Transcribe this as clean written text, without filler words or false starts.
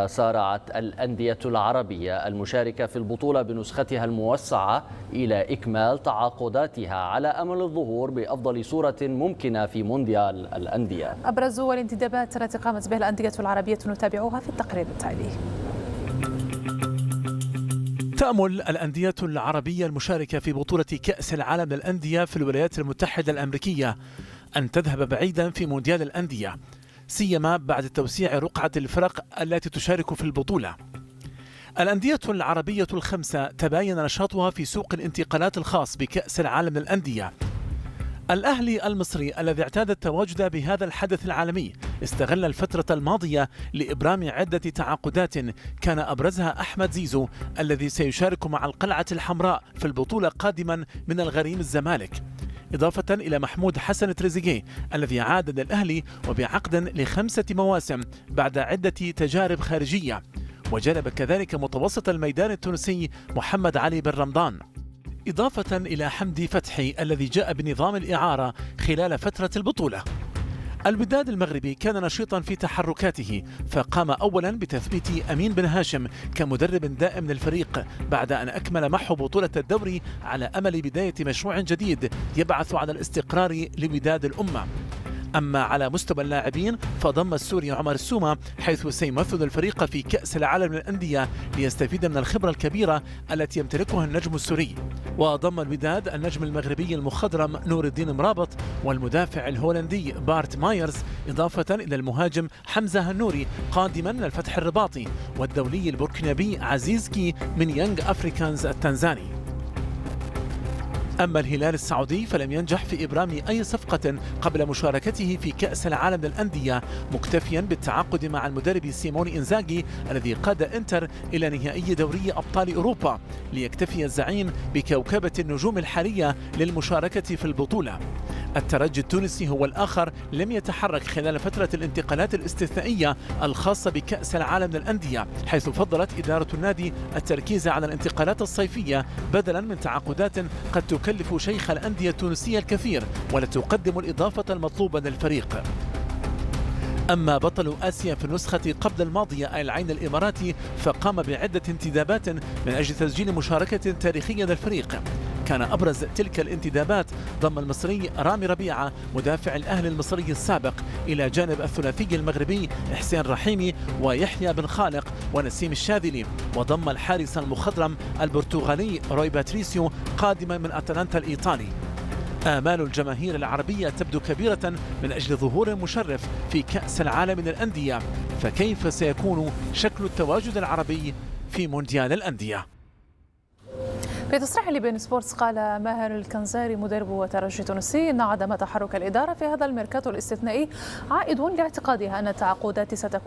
سارعت الأندية العربية المشاركة في البطولة بنسختها الموسعة إلى إكمال تعاقداتها على أمل الظهور بأفضل صورة ممكنة في مونديال الأندية. أبرز الانتدابات التي قامت بها الأندية العربية نتابعها في التقرير التالي. تأمل الأندية العربية المشاركة في بطولة كأس العالم للأندية في الولايات المتحدة الأمريكية أن تذهب بعيدا في مونديال الأندية، سيما بعد توسيع رقعة الفرق التي تشارك في البطولة. الأندية العربية الخمسة تباين نشاطها في سوق الانتقالات الخاص بكأس العالم للأندية. الأهلي المصري الذي اعتاد التواجد بهذا الحدث العالمي استغل الفترة الماضية لإبرام عدة تعاقدات كان أبرزها أحمد زيزو الذي سيشارك مع القلعة الحمراء في البطولة قادما من الغريم الزمالك، إضافة إلى محمود حسن تريزيجيه الذي عاد للأهلي وبعقد ل5 مواسم بعد عدة تجارب خارجية، وجلب كذلك متوسط الميدان التونسي محمد علي بن رمضان، إضافة إلى حمدي فتحي الذي جاء بنظام الإعارة خلال فترة البطولة. الوداد المغربي كان نشيطا في تحركاته، فقام أولا بتثبيت أمين بن هاشم كمدرب دائم للفريق بعد أن أكمل محو بطولة الدوري على أمل بداية مشروع جديد يبعث على الاستقرار لوداد الأمة. أما على مستوى اللاعبين فضم السوري عمر السومة حيث سيمثل الفريق في كأس العالم للأندية ليستفيد من الخبرة الكبيرة التي يمتلكها النجم السوري، وضم الوداد النجم المغربي المخضرم نور الدين مرابط والمدافع الهولندي بارت مايرز، إضافة إلى المهاجم حمزة هنوري قادما من الفتح الرباطي والدولي البوركينابي عزيز كي من يانج أفريكانز التنزاني. أما الهلال السعودي فلم ينجح في إبرام أي صفقة قبل مشاركته في كأس العالم للأندية، مكتفيا بالتعاقد مع المدرب سيموني إنزاغي الذي قاد إنتر إلى نهائي دوري أبطال أوروبا، ليكتفي الزعيم بكوكبة النجوم الحالية للمشاركة في البطولة. الترجي التونسي هو الآخر لم يتحرك خلال فترة الانتقالات الاستثنائية الخاصة بكأس العالم للأندية، حيث فضلت إدارة النادي التركيز على الانتقالات الصيفية بدلا من تعاقدات قد تكلف شيخ الأندية التونسية الكثير ولا تقدم الإضافة المطلوبة للفريق. أما بطل آسيا في النسخة قبل الماضية العين الإماراتي فقام بعدة انتدابات من أجل تسجيل مشاركة تاريخية للفريق. كان أبرز تلك الانتدابات ضم المصري رامي ربيعة مدافع الأهلي المصري السابق إلى جانب الثلاثي المغربي حسين رحيمي ويحيى بن خالق ونسيم الشاذلي، وضم الحارس المخضرم البرتغالي روي باتريسيو قادما من أتلانتا الإيطالي. آمال الجماهير العربية تبدو كبيرة من أجل ظهور مشرف في كأس العالم للأندية، فكيف سيكون شكل التواجد العربي في مونديال الأندية؟ في تصريح لبين سبورتس قال ماهر الكنزاري مدرب الترجي التونسي إن عدم تحرك الإدارة في هذا الميركاتو الاستثنائي عائد لاعتقادها أن التعاقدات ستكون